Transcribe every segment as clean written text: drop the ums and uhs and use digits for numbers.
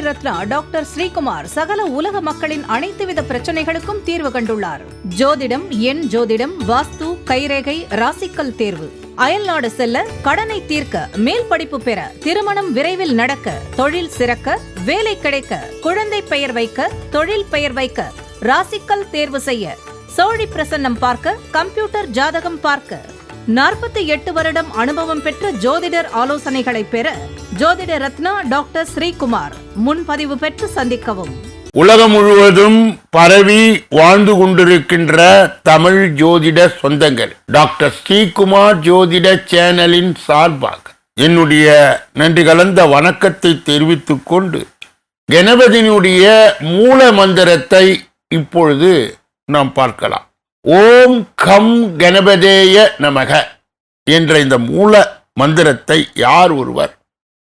Ratna doctor Sreekumar சகல உலக மக்களின் அனைத்து வித பிரச்சனைகளுக்கும் தீர்வு கண்டுள்ளார். ஜோதிடம், எண் ஜோதிடம், வாஸ்து, கைரேகை, ராசிக்கல் தேர்வு, அயல்நாடு செல்ல, கடனை தீர்க்க, மேல் படிப்பு பெற, திருமணம் விரைவில் நடக்க, தொழில் சிறக்க, வேலை கிடைக்க, குழந்தை பெயர் வைக்க, தொழில் பெயர் வைக்க, ராசிக்கல் தேர்வு செய்ய, சோழி பிரசன்னம் பார்க்க, கம்ப்யூட்டர் ஜாதகம் பார்க்க, 48 வருடம் அனுபவம் பெற்ற ஜோதிடர் ஆலோசனைகளை பெற ஜோதிட ரத்னா டாக்டர் ஸ்ரீகுமார் முன்பதிவு பெற்று சந்திக்கவும். உலகம் முழுவதும் பரவி வாழ்ந்து கொண்டிருக்கின்ற தமிழ் ஜோதிட சொந்தங்கள், டாக்டர் ஸ்ரீகுமார் ஜோதிட சேனலின் சார்பாக என்னுடைய நன்றி கலந்த வணக்கத்தை தெரிவித்துக் கொண்டு கணபதியினுடைய மூல மந்திரத்தை இப்பொழுது நாம் பார்க்கலாம். ஓம் கம் கணபதேய நமக என்ற இந்த மூல மந்திரத்தை யார் ஒருவர்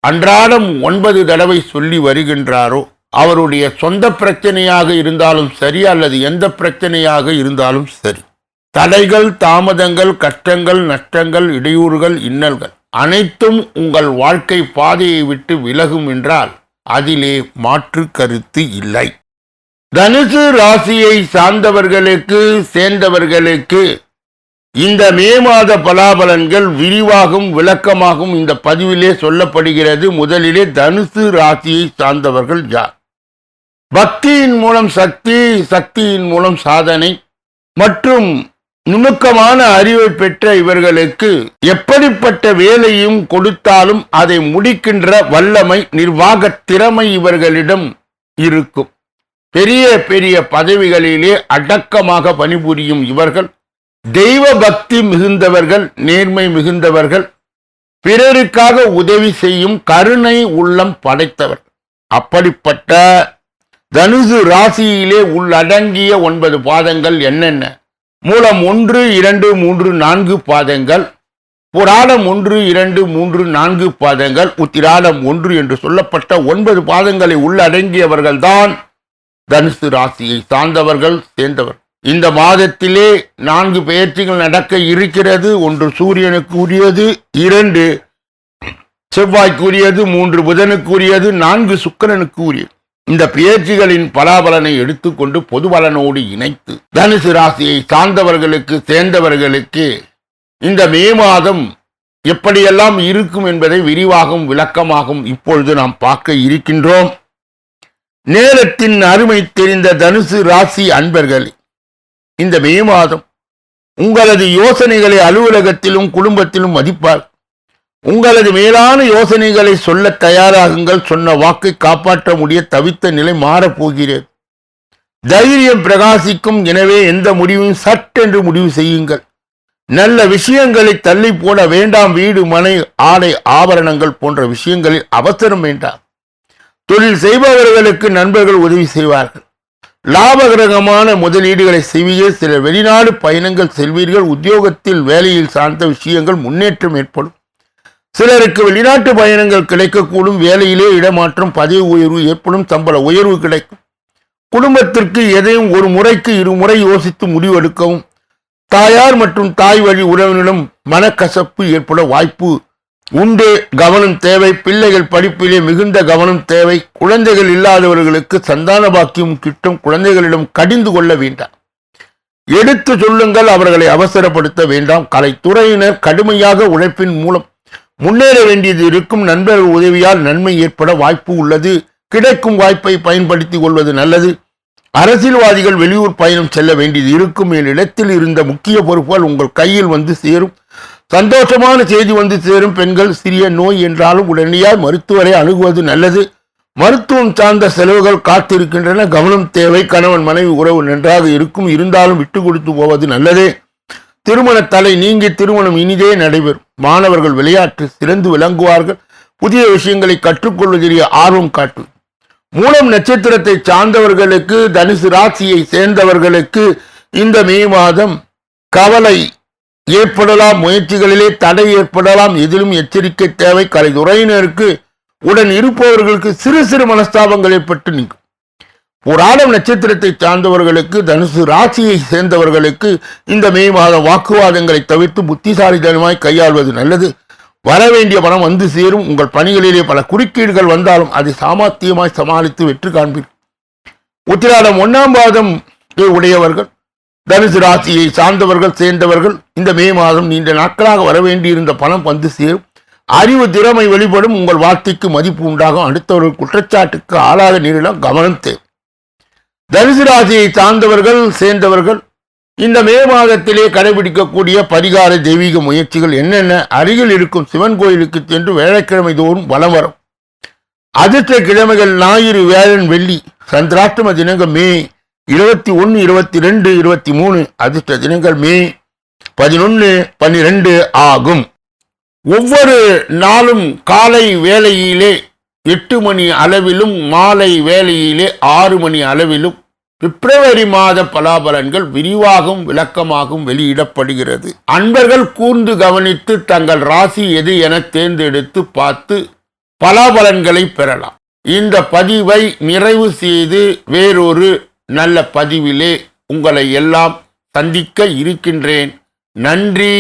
அன்றாடம் 9 தடவை சொல்லி வருகின்றாரோ அவருடைய சொந்த பிரச்சனையாக இருந்தாலும் சரி அல்லது எந்த பிரச்சனையாக இருந்தாலும் சரி, தடைகள், தாமதங்கள், கஷ்டங்கள், நஷ்டங்கள், இடையூறுகள், இன்னல்கள் அனைத்தும் உங்கள் வாழ்க்கை பாதையை விட்டு விலகும் என்றால் அதிலே மாற்று கருத்து இல்லை. தனுசு ராசியை சார்ந்தவர்களுக்கு சேர்ந்தவர்களுக்கு இந்த மே மாத பலாபலன்கள் விரிவாகவும் விளக்கமாகவும் இந்த பதிவிலே சொல்லப்படுகிறது. முதலிலே தனுசு ராசியை சார்ந்தவர்கள் யார்? பக்தியின் மூலம் சக்தி, சக்தியின் மூலம் சாதனை மற்றும் நுணுக்கமான அறிவை பெற்ற இவர்களுக்கு எப்படிப்பட்ட வேலையும் கொடுத்தாலும் அதை முடிக்கின்ற வல்லமை, நிர்வாக திறமை இவர்களிடம் இருக்கும். பெரிய பெரிய பதவிகளிலே அடக்கமாக பணிபுரியும் இவர்கள் தெய்வ பக்தி மிகுந்தவர்கள், நேர்மை மிகுந்தவர்கள், பிறருக்காக உதவி செய்யும் கருணை உள்ளம் படைத்தவர். அப்படிப்பட்ட தனுசு ராசியிலே உள்ளடங்கிய 9 பாதங்கள் என்னென்ன? மூலம் 1, 2, 3, 4 பாதங்கள், புராடம் 1, 2, 3, 4 பாதங்கள், உத்திராடம் 1 என்று சொல்லப்பட்ட 9 பாதங்களை உள்ளடங்கியவர்கள்தான் தனுசு ராசியை சார்ந்தவர்கள், சேர்ந்தவர். இந்த மாதத்திலே 4 பெயர்ச்சிகள் நடக்க இருக்கிறது. 1 சூரியனுக்கு உரியது, 2 செவ்வாய்க்கு உரியது, 3 புதனுக்கு உரியது, 4 சுக்கிரனுக்கு உரியது. இந்த பெயர்ச்சிகளின் பலாபலனை எடுத்துக்கொண்டு பொது பலனோடு இணைத்து தனுசு ராசியை சார்ந்தவர்களுக்கு, சேர்ந்தவர்களுக்கு இந்த மே மாதம் எப்படியெல்லாம் இருக்கும் என்பதை விரிவாகவும் விளக்கமாகவும் இப்பொழுது நாம் பார்க்க இருக்கின்றோம். நேரத்தின் அருமை தெரிந்த தனுசு ராசி அன்பர்களே, இந்த மே மாதம் உங்களது யோசனைகளை அலுவலகத்திலும் குடும்பத்திலும் மதிப்பார். உங்களது மேலான யோசனைகளை சொல்ல தயாராகுங்கள். சொன்ன வாக்கை காப்பாற்ற முடிய தவித்த நிலை மாறப்போகிறது. தைரியம் பிரகாசிக்கும். எனவே எந்த முடிவும் சட்டென்று முடிவு செய்யுங்கள். நல்ல விஷயங்களை தள்ளி போட வேண்டாம். வீடு, மனை, ஆடை, ஆபரணங்கள் போன்ற விஷயங்களில் அவசரம் வேண்டாம். தொழில் செய்பவர்களுக்கு நண்பர்கள் உதவி செய்வார்கள். லாபகரமான முதலீடுகளை செய்வீர்கள். சில வெளிநாடு பயணங்கள் செல்வீர்கள். உத்தியோகத்தில், வேலையில் சார்ந்த விஷயங்கள் முன்னேற்றம் ஏற்படும். சிலருக்கு வெளிநாட்டு பயணங்கள் கிடைக்கக்கூடும். வேலையிலே இடமாற்றம், பதவி உயர்வு ஏற்படும். சம்பள உயர்வு கிடைக்கும். குடும்பத்திற்கு எதையும் ஒரு முறைக்கு 2 முறை யோசித்து முடிவெடுக்கவும். தாயார் மற்றும் தாய் வழி உறவினரிடம் மனக்கசப்பு ஏற்பட வாய்ப்பு உண்டு. கவனம் தேவை. பிள்ளைகள் படிப்பிலே மிகுந்த கவனம் தேவை. குழந்தைகள் இல்லாதவர்களுக்கு சந்தான பாக்கியம் கிட்டும். குழந்தைகளிடம் கடிந்து கொள்ள வேண்டாம். எடுத்து சொல்லுங்கள். அவர்களை அவசரப்படுத்த வேண்டாம். கலைத்துறையினர் கடுமையாக உழைப்பின் மூலம் முன்னேற வேண்டியது இருக்கும். நண்பர்கள் உதவியால் நன்மை ஏற்பட வாய்ப்பு உள்ளது. கிடைக்கும் வாய்ப்பை பயன்படுத்திக் கொள்வது நல்லது. அரசியல்வாதிகள் வெளியூர் பயணம் செல்ல வேண்டியது இருக்கும். என் இடத்தில் இருந்த முக்கிய பொறுப்புகள் உங்கள் கையில் வந்து சேரும். சந்தோஷமான செய்தி வந்து சேரும். பெண்கள் சிறிய நோய் என்றாலும் உடனடியாக மருத்துவரை அணுகுவது நல்லது. மருத்துவம் சார்ந்த செலவுகள் காத்திருக்கின்றன. கவனம் தேவை. கணவன் மனைவி உறவு நன்றாக இருக்கும். இருந்தாலும் விட்டு கொடுத்து போவது நல்லதே. திருமண தடை நீங்கி திருமணம் இனிதே நடைபெறும். மாணவர்கள் விளையாட்டு சிறந்து விளங்குவார்கள். புதிய விஷயங்களை கற்றுக்கொள்வதில் ஆர்வம் காட்டு. மூலம் நட்சத்திரத்தை சார்ந்தவர்களுக்கு, தனுசு ராசியை சேர்ந்தவர்களுக்கு இந்த மே மாதம் கவலை ஏற்படலாம். முயற்சிகளிலே தடை ஏற்படலாம். எதிலும் எச்சரிக்கை தேவை. கலைத்துறையினருக்கு உடன் இருப்பவர்களுக்கு சிறு சிறு மனஸ்தாபங்கள் ஏற்பட்டு நீங்கும். புராடம் நட்சத்திரத்தை சார்ந்தவர்களுக்கு, தனுசு ராசியை சேர்ந்தவர்களுக்கு இந்த மே மாதம் வாக்குவாதங்களை தவிர்த்து புத்திசாலித்தனமாய் கையாள்வது நல்லது. வரவேண்டிய பணம் வந்து சேரும். உங்கள் பணிகளிலே பல குறுக்கீடுகள் வந்தாலும் அதை சாமர்த்தியமாய் சமாளித்து வெற்றி காண்பீர்கள். உத்திராடம் 1ஆம் பாதம் உடையவர்கள், தனுசு ராசியை சார்ந்தவர்கள் சேர்ந்தவர்கள் இந்த மே மாதம் நீண்ட நாட்களாக வரவேண்டியிருந்த பணம் வந்து சேரும். அறிவு திறமை வெளிப்படும். உங்கள் வார்த்தைக்கு மதிப்பு உண்டாகும். அடுத்தவர்கள் குற்றச்சாட்டுக்கு ஆளாக நேரிடும். கவனம் தேவை. தனுசு ராசியை சார்ந்தவர்கள் சேர்ந்தவர்கள் இந்த மே மாதத்திலே கடைபிடிக்கக்கூடிய பரிகார தெய்வீக முயற்சிகள் என்னென்ன? அருகில் இருக்கும் சிவன் கோயிலுக்கு சென்று வேலைக்கிழமை தோறும் வலம் வரும். அதிர்ஷ்ட கிழமைகள் ஞாயிறு, வியாழன், வெள்ளி. சந்திராஷ்டம தினங்கள் மே 21, 22, 23. அதிர்ஷ்ட தினங்கள் மே 11, 12 ஆகும். ஒவ்வொரு நாளும் காலை வேளையிலே 8 மணி அளவிலும் மாலை வேளையிலே 6 மணி அளவிலும் பிப்ரவரி மாத பலாபலன்கள் விரிவாகவும் விளக்கமாகவும் வெளியிடப்படுகிறது. அன்பர்கள் கூர்ந்து கவனித்து தங்கள் ராசி எது என தேர்ந்தெடுத்து பார்த்து பலாபலன்களை பெறலாம். இந்த பதிவை நிறைவு செய்து வேறொரு நல்ல பதிவிலே உங்களை எல்லாம் சந்திக்க இருக்கின்றேன். நன்றி.